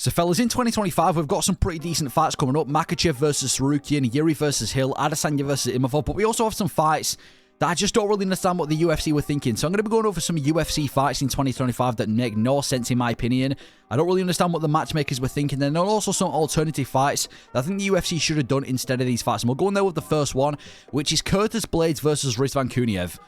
So fellas, in 2025, we've got some pretty decent fights coming up. Makhachev versus Sarukian, Yuri versus Hill, Adesanya versus Imavov, but we also have some fights that I just don't really understand what the UFC were thinking. So I'm going to be going over some UFC fights in 2025 that make no sense in my opinion. I don't really understand what the matchmakers were thinking. Then there are also some alternative fights that I think the UFC should have done instead of these fights. And we'll go in there with the first one, which is Curtis Blaydes versus Rizvan Kuniev.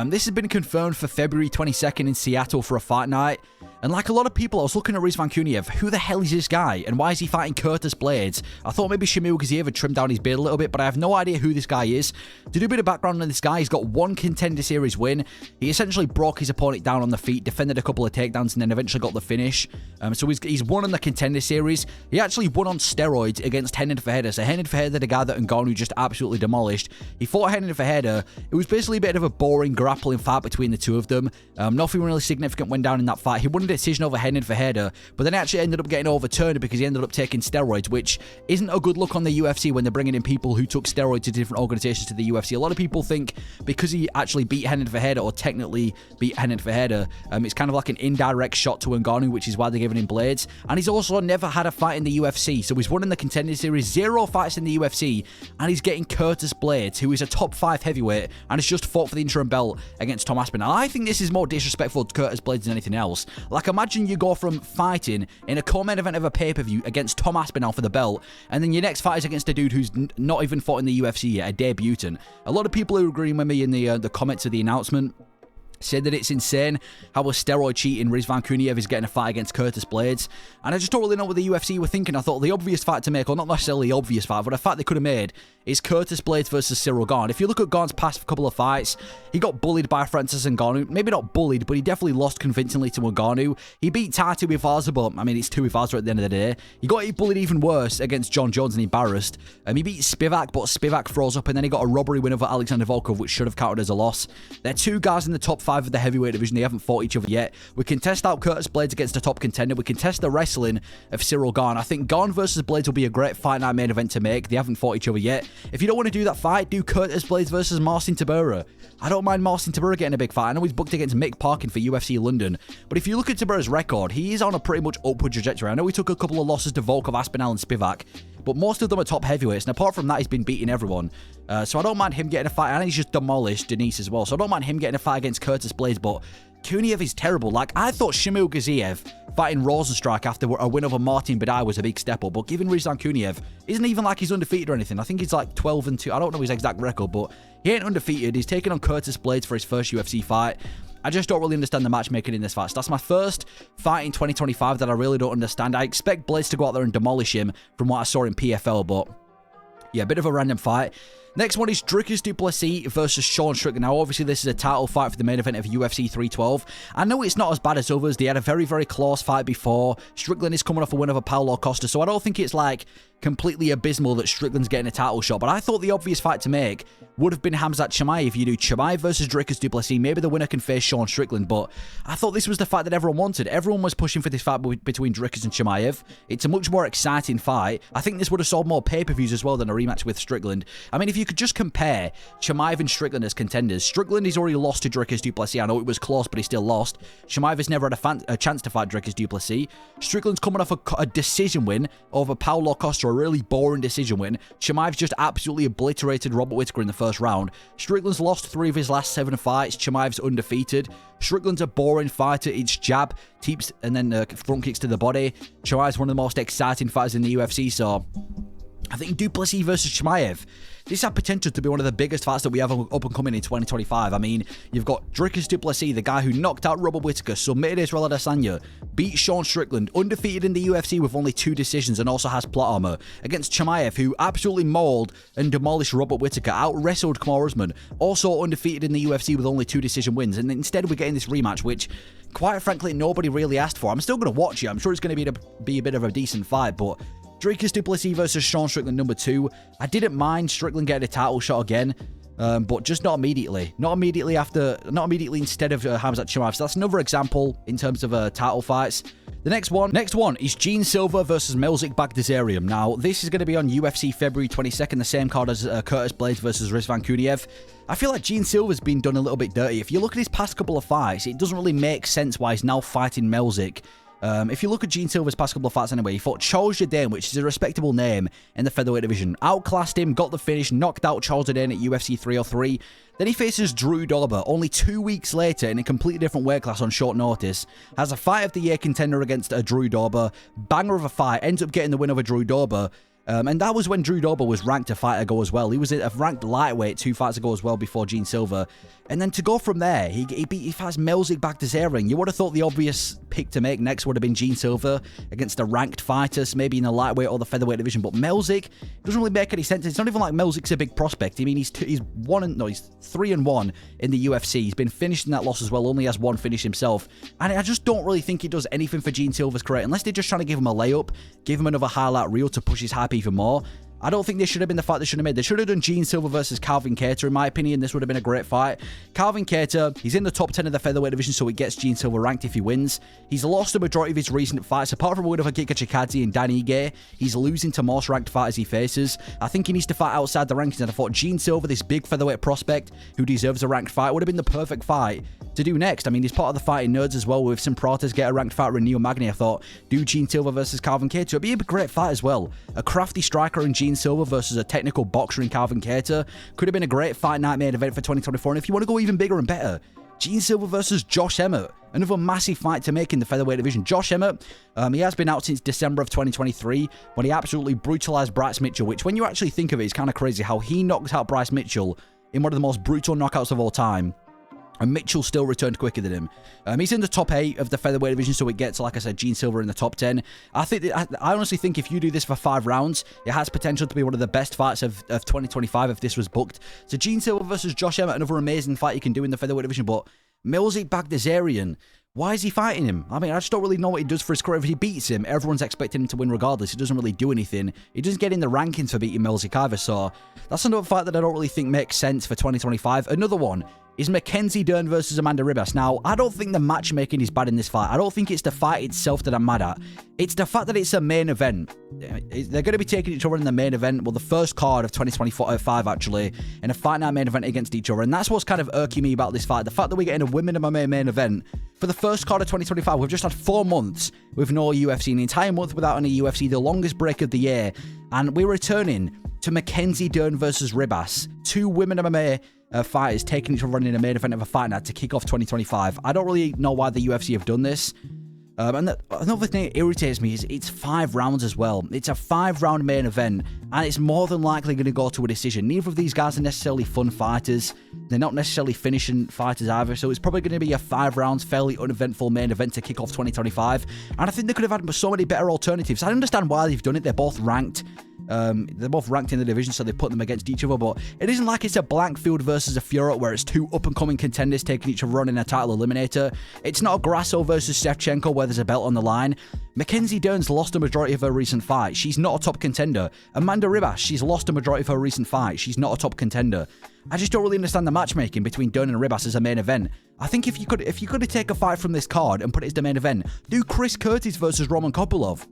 This has been confirmed for February 22nd in Seattle for a fight night. And like a lot of people, I was looking at Rizvan Kuniev. Who the hell is this guy? And why is he fighting Curtis Blaydes? I thought maybe Chimaev Gaziev had trimmed down his beard a little bit, but I have no idea who this guy is. To do a bit of background on this guy, he's got one Contender Series win. He essentially broke his opponent down on the feet, defended a couple of takedowns, and then eventually got the finish. So he's won on the Contender Series. He actually won on steroids against Renan Ferreira. So Renan Ferreira, the guy that Ngannou just absolutely demolished. He fought Renan Ferreira. It was basically a bit of a boring grappling fight between the two of them. Nothing really significant went down in that fight. He won a decision over Renan Ferreira, but then actually ended up getting overturned because he ended up taking steroids, which isn't a good look on the UFC when they're bringing in people who took steroids to different organizations to the UFC. A lot of people think because he actually beat Renan Ferreira, or technically beat Renan Ferreira, it's kind of like an indirect shot to Ngannou, which is why they're giving him Blaydes. And he's also never had a fight in the UFC, so he's won in the Contender Series, 0 fights in the UFC, and he's getting Curtis Blaydes, who is a top 5 heavyweight, and has just fought for the interim belt against Tom Aspinall. I think this is more disrespectful to Curtis Blaydes than anything else. Like, imagine you go from fighting in a co-main event of a pay-per-view against Tom Aspinall for the belt, and then your next fight is against a dude who's not even fought in the UFC yet, a debutant. A lot of people who are agreeing with me in the comments of the announcement said that it's insane how a steroid cheating Rizvan Kuniev is getting a fight against Curtis Blaydes. And I just don't really know what the UFC were thinking. I thought the obvious fight to make, or not necessarily the obvious fight, but a fight they could have made, is Curtis Blaydes versus Cyril Gane. If you look at Gane's past couple of fights, he got bullied by Francis Ngannou. Maybe not bullied, but he definitely lost convincingly to Ngannou. He beat Tatu Ivaza, but I mean, it's two Ivaza at the end of the day. He got bullied even worse against John Jones and embarrassed. He beat Spivak, but Spivak froze up, and then he got a robbery win over Alexander Volkov, which should have counted as a loss. They're two guys in the top 5 of the heavyweight division. They haven't fought each other yet. We can test out Curtis Blaydes against a top contender. We can test the wrestling of Cyril Gane. I think Gane versus Blaydes will be a great fight night main event to make. They haven't fought each other yet. If you don't want to do that fight, do Curtis Blaydes versus Marcin Tybura. I don't mind Marcin Tybura getting a big fight. I know he's booked against Mick Parkin for UFC London, but if you look at Tybura's record, he is on a pretty much upward trajectory. I know he took a couple of losses to Volkov, Aspinall, and Spivak, but most of them are top heavyweights, and apart from that, he's been beating everyone. So I don't mind him getting a fight, and he's just demolished Denise as well, so I don't mind him getting a fight against Curtis Blaydes, but Kuniev is terrible. Like, I thought Chimaev Gaziev fighting Rosenstrike after a win over Martin Badai was a big step up, but given Rizvan Kuniev, isn't even like he's undefeated or anything. I think he's like 12-2. I don't know his exact record, but he ain't undefeated. He's taking on Curtis Blaydes for his first UFC fight. I just don't really understand the matchmaking in this fight. So that's my first fight in 2025 that I really don't understand. I expect Blaydes to go out there and demolish him from what I saw in PFL, but yeah, a bit of a random fight. Next one is Dricus du Plessis versus Sean Strickland. Now, obviously, this is a title fight for the main event of UFC 312. I know it's not as bad as others. They had a very, very close fight before. Strickland is coming off a win over Paulo Costa, so I don't think it's like completely abysmal that Strickland's getting a title shot. But I thought the obvious fight to make would have been Khamzat Chimaev. If you do Chimaev versus Dricus du Plessis, maybe the winner can face Sean Strickland. But I thought this was the fight that everyone wanted. Everyone was pushing for this fight between Dricus and Chimaev. It's a much more exciting fight. I think this would have sold more pay-per-views as well than a rematch with Strickland. I mean, if you could just compare Chimaev and Strickland as contenders, Strickland has already lost to Dricus du Plessis. I know it was close, but he still lost. Chimaev has never had a chance to fight Dricus du Plessis. Strickland's coming off a decision win over Paulo Costa, a really boring decision win. Chimaev's just absolutely obliterated Robert Whittaker in the first round. Strickland's lost 3 of his last 7 fights. Chimaev's undefeated. Strickland's a boring fighter. It's jab, teeps, and then front kicks to the body. Chimaev's one of the most exciting fighters in the UFC, so I think du Plessis versus Chimaev, this had potential to be one of the biggest fights that we have up and coming in 2025. I mean, you've got Dricus du Plessis, the guy who knocked out Robert Whittaker, submitted Israel Adesanya, beat Sean Strickland, undefeated in the UFC with only 2 decisions and also has plot armor, against Chimaev, who absolutely mauled and demolished Robert Whittaker, out-wrestled Kamaru Usman, also undefeated in the UFC with only 2 decision wins. And instead we're getting this rematch, which, quite frankly, nobody really asked for. I'm still going to watch it. I'm sure it's going to be a bit of a decent fight, but Dricus du Plessis versus Sean Strickland, number 2. I didn't mind Strickland getting a title shot again, but just not immediately. Not immediately instead of Khamzat Chimaev. So that's another example in terms of title fights. The next one is Gene Silva versus Melzik Baghdasaryan. Now, this is going to be on UFC February 22nd, the same card as Curtis Blaydes versus Rizvan Kuniev. I feel like Gene Silva's been done a little bit dirty. If you look at his past couple of fights, it doesn't really make sense why he's now fighting Melzik If you look at Gene Silva's past couple of fights anyway, he fought Charles Jourdain, which is a respectable name in the featherweight division. Outclassed him, got the finish, knocked out Charles Jourdain at UFC 303. Then he faces Drew Dober only 2 weeks later in a completely different weight class on short notice. Has a fight of the year contender against a Drew Dober. Banger of a fight, ends up getting the win over Drew Dober. And that was when Drew Dober was ranked a fight ago as well. He was a ranked lightweight 2 fights ago as well before Gene Silva. And then to go from there, he fights Mikolaj Bakhtazarian. You would have thought the obvious pick to make next would have been Gene Silva against a ranked fighter, maybe in the lightweight or the featherweight division. But Mikolaj doesn't really make any sense. It's not even like Mikolaj's a big prospect. I mean, he's 3-1 in the UFC. He's been finished in that loss as well. Only has 1 finish himself. And I just don't really think he does anything for Gene Silva's career unless they're just trying to give him a layup, give him another highlight reel to push his hype even more. I don't think this should have been the fight they should have made. They should have done Gene Silva versus Calvin Kattar, in my opinion. This would have been a great fight. Calvin Kattar, he's in the top 10 of the featherweight division, so he gets Gene Silva ranked if he wins. He's lost the majority of his recent fights. Apart from a win over Giga Chikadze and Dan Ige, he's losing to most ranked fighters he faces. I think he needs to fight outside the rankings, and I thought Gene Silva, this big featherweight prospect who deserves a ranked fight, would have been the perfect fight to do next. I mean, he's part of the fighting nerds as well. With some Pratas get a ranked fighter in Neo Magny, I thought, do Gene Silva versus Calvin Kattar. It'd be a great fight as well. A crafty striker in Gene Silva versus a technical boxer in Calvin Kattar. Could have been a great fight night main event for 2024. And if you want to go even bigger and better, Gene Silva versus Josh Emmett. Another massive fight to make in the featherweight division. Josh Emmett, he has been out since December of 2023 when he absolutely brutalized Bryce Mitchell, which when you actually think of it, is kind of crazy how he knocked out Bryce Mitchell in one of the most brutal knockouts of all time. And Mitchell still returned quicker than him. He's in the top 8 of the featherweight division, so it gets, like I said, Gene Silva in the top 10. I honestly think if you do this for 5 rounds, it has potential to be one of the best fights of 2025 if this was booked. So Gene Silva versus Josh Emmett, another amazing fight you can do in the featherweight division. But Mikolaj Bakhtazarian, why is he fighting him? I mean, I just don't really know what he does for his career. If he beats him, everyone's expecting him to win regardless. He doesn't really do anything. He doesn't get in the rankings for beating Mikolaj either, so that's another fight that I don't really think makes sense for 2025. Another one is McKenzie Dern versus Amanda Ribas. Now, I don't think the matchmaking is bad in this fight. I don't think it's the fight itself that I'm mad at. It's the fact that it's a main event. They're going to be taking each other in the main event, well, the first card of 2025, actually, in a fight night main event against each other. And that's what's kind of irking me about this fight. The fact that we're getting a women MMA main event for the first card of 2025. We've just had 4 months with no UFC, an entire month without any UFC, the longest break of the year. And we're returning to McKenzie Dern versus Ribas. 2 women MMA fighters taking each other in a main event of a fight night to kick off 2025. I don't really know why the UFC have done this. Another thing that irritates me is it's 5 rounds as well. It's a 5-round main event, and it's more than likely going to go to a decision. Neither of these guys are necessarily fun fighters. They're not necessarily finishing fighters either, so it's probably going to be a 5 rounds, fairly uneventful main event to kick off 2025. And I think they could have had so many better alternatives. I understand why they've done it. They're both ranked. They're both ranked in the division, so they put them against each other, but it isn't like it's a Blankfield versus a Fiorot where it's 2 up-and-coming contenders taking each other on in a title eliminator. It's not a Grasso versus Shevchenko where there's a belt on the line. McKenzie Dern's lost a majority of her recent fights. She's not a top contender. Amanda Ribas, she's lost a majority of her recent fights. She's not a top contender. I just don't really understand the matchmaking between Dern and Ribas as a main event. I think if you could take a fight from this card and put it as the main event, do Chris Curtis versus Roman Kopylov.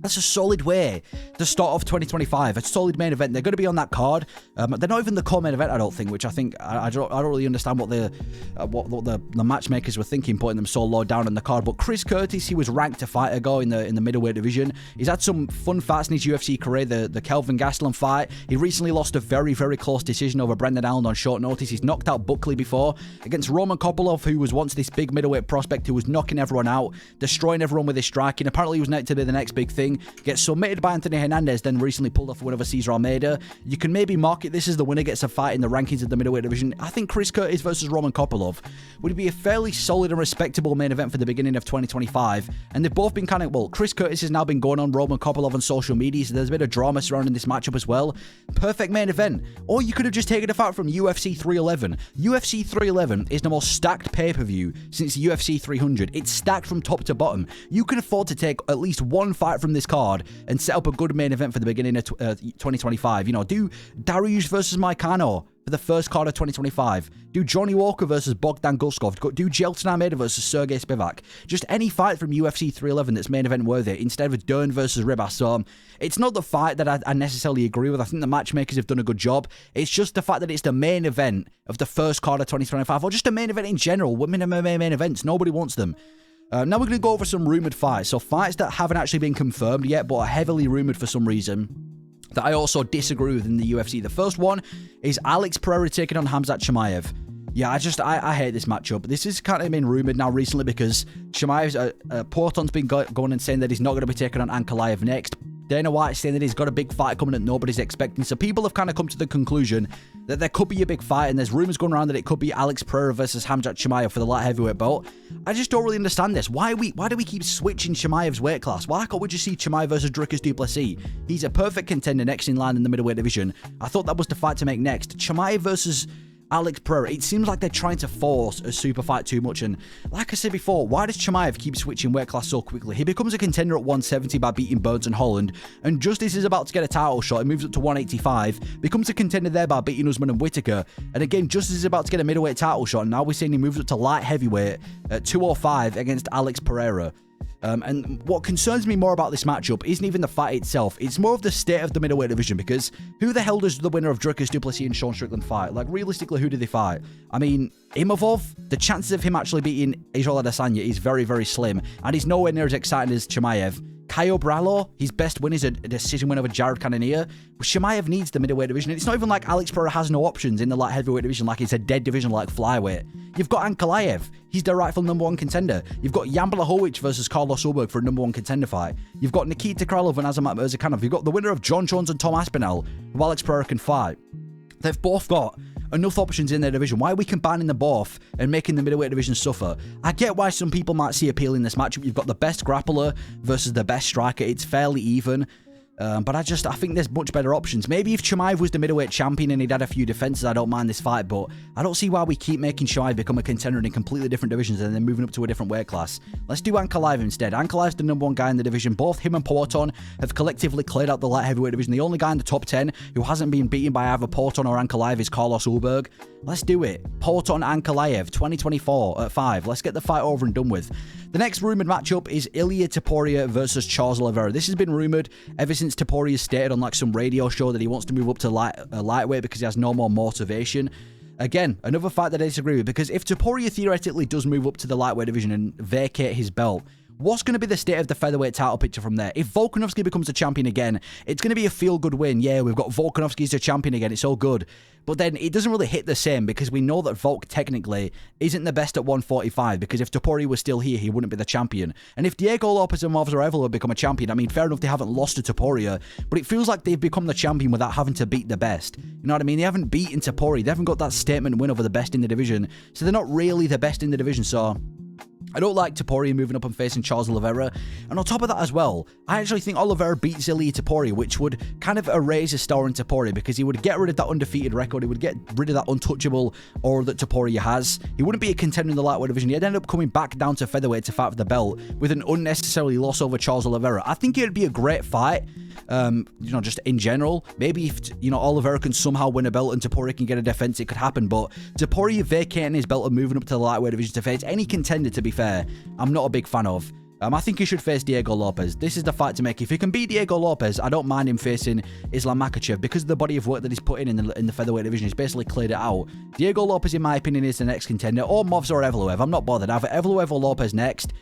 That's a solid way to start off 2025. A solid main event. They're going to be on that card. They're not even the co-main event, I don't think, which I don't really understand what the matchmakers were thinking, putting them so low down on the card. But Chris Curtis, he was ranked a fight ago in the middleweight division. He's had some fun fights in his UFC career. The Kelvin Gastelum fight. He recently lost a very, very close decision over Brendan Allen on short notice. He's knocked out Buckley before against Roman Kopylov, who was once this big middleweight prospect who was knocking everyone out, destroying everyone with his striking. Apparently, he was next to be the next big thing. Gets submitted by Anthony Hernandez, then recently pulled off a win over Cesar Almeida. You can maybe market this as the winner gets a fight in the rankings of the middleweight division. I think Chris Curtis versus Roman Kopylov would be a fairly solid and respectable main event for the beginning of 2025. And they've both been kind of, well, Chris Curtis has now been going on Roman Kopylov on social media, so there's a bit of drama surrounding this matchup as well. Perfect main event. Or you could have just taken a fight from UFC 311. UFC 311 is the most stacked pay-per-view since UFC 300. It's stacked from top to bottom. You can afford to take at least one fight from this card and set up a good main event for the beginning of 2025. You know, do Darius versus Moicano for the first card of 2025. Do Johnny Walker versus Bogdan Guskov. Do Jelton Almeida versus Sergey Spivak. Just any fight from UFC 311 that's main event worthy instead of Dern versus Ribas. So it's not the fight that I necessarily agree with. I think the matchmakers have done a good job. It's just the fact that it's the main event of the first card of 2025, or just a main event in general. Women MMA main events, nobody wants them. Now we're going to go over some rumored fights. So fights that haven't actually been confirmed yet, but are heavily rumored for some reason, that I also disagree with in the UFC. The first one is Alex Pereira taking on Khamzat Chimaev. Yeah, I hate this matchup. This has kind of been rumored now recently because Chimaev's Porton's been going and saying that he's not going to be taking on Ankalaev next. Dana White's saying that he's got a big fight coming that nobody's expecting. So people have kind of come to the conclusion that there could be a big fight, and there's rumors going around that it could be Alex Pereira versus Khamzat Chimaev for the light heavyweight belt. I just don't really understand this. Why do we keep switching Chimaev's weight class? Why can't we just see Chimaev versus Drakkar du Plessis? He's a perfect contender next in line in the middleweight division. I thought that was the fight to make next. Chimaev versus Alex Pereira. It seems like they're trying to force a super fight too much, and like I said before, why does Chimaev keep switching weight class so quickly? He becomes a contender at 170 by beating Burns and Holland, and just as he's about to get a title shot, he moves up to 185, becomes a contender there by beating Usman and Whittaker, and again, just as he's about to get a middleweight title shot, and now we're seeing he moves up to light heavyweight at 205 against Alex Pereira. And what concerns me more about this matchup isn't even the fight itself, it's more of the state of the middleweight division, because who the hell does the winner of Drakkar du Plessis and Sean Strickland fight? Like, realistically, who do they fight? I mean, Imavov, the chances of him actually beating Israel Adesanya is very, very slim, and he's nowhere near as exciting as Chimaev. Caio Bravo, his best win is a decision win over Jared Cannonier. Chimaev needs the middleweight division. It's not even like Alex Pereira has no options in the light heavyweight division, like it's a dead division like flyweight. You've got Ankalaev. He's the rightful number 1 contender. You've got Jan Blachowicz versus Carlos Ulberg for a number 1 contender fight. You've got Nikita Krylov and Azamat Murzakanov. You've got the winner of John Jones and Tom Aspinall, who Alex Pereira can fight. They've both got enough options in their division. Why are we combining them both and making the middleweight division suffer? I get why some people might see appeal in this matchup. You've got the best grappler versus the best striker. It's fairly even. But I think there's much better options. Maybe if Chimaev was the middleweight champion and he'd had a few defenses, I don't mind this fight, but I don't see why we keep making Chimaev become a contender in completely different divisions and then moving up to a different weight class. Let's do Ankalaev instead. Ankalaev's the number 1 guy in the division. Both him and Porton have collectively cleared out the light heavyweight division. The only guy in the top 10 who hasn't been beaten by either Porton or Ankalaev is Carlos Ulberg. Let's do it. Porton Ankalaev 2024 at 5. Let's get the fight over and done with. The next rumoured matchup is Ilia Topuria versus Charles Oliveira. This has been rumoured ever since Topuria stated on like some radio show that he wants to move up to lightweight because he has no more motivation. Again, another fight that I disagree with, because if Topuria theoretically does move up to the lightweight division and vacate his belt, what's going to be the state of the featherweight title picture from there? If Volkanovski becomes a champion again, it's going to be a feel-good win. Yeah, we've got Volkanovski as a champion again. It's all good. But then it doesn't really hit the same because we know that Volk technically isn't the best at 145, because if Topuria was still here, he wouldn't be the champion. And if Diego Lopez and Movsarevalo have become a champion, I mean, fair enough, they haven't lost to Topuria, but it feels like they've become the champion without having to beat the best. You know what I mean? They haven't beaten Topuria. They haven't got that statement win over the best in the division. So they're not really the best in the division, so I don't like Topuria moving up and facing Charles Oliveira. And on top of that as well, I actually think Oliveira beats Ilia Topuria, which would kind of erase a star in Topuria, because he would get rid of that undefeated record. He would get rid of that untouchable aura that Topuria has. He wouldn't be a contender in the lightweight division. He'd end up coming back down to featherweight to fight for the belt with an unnecessarily loss over Charles Oliveira. I think it'd be a great fight. You know, just in general. Maybe if, you know, Oliveira can somehow win a belt and Topuria can get a defense, it could happen. But Topuria vacating his belt and moving up to the lightweight division to face any contender, to be fair, I'm not a big fan of. I think he should face Diego Lopez. This is the fight to make. If he can beat Diego Lopez, I don't mind him facing Islam Makhachev, because of the body of work that he's put in the featherweight division. He's basically cleared it out. Diego Lopez, in my opinion, is the next contender, or Movs or Evloev. I'm not bothered. Either Evloev or Lopez next.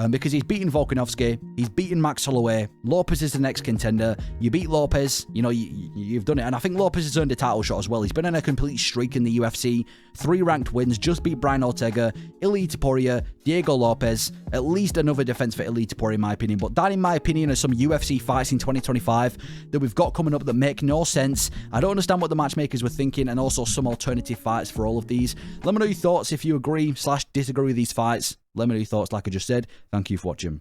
Because he's beaten Volkanovski, he's beaten Max Holloway. Lopez is the next contender. You beat Lopez, you know, you've done it. And I think Lopez has earned a title shot as well. He's been on a complete streak in the UFC. 3 ranked wins, just beat Brian Ortega, Ilia Topuria, Diego Lopez. At least another defense for Ilia Topuria, in my opinion. But that, in my opinion, are some UFC fights in 2025 that we've got coming up that make no sense. I don't understand what the matchmakers were thinking, and also some alternative fights for all of these. Let me know your thoughts if you agree/disagree with these fights. Let me know your thoughts, like I just said. Thank you for watching.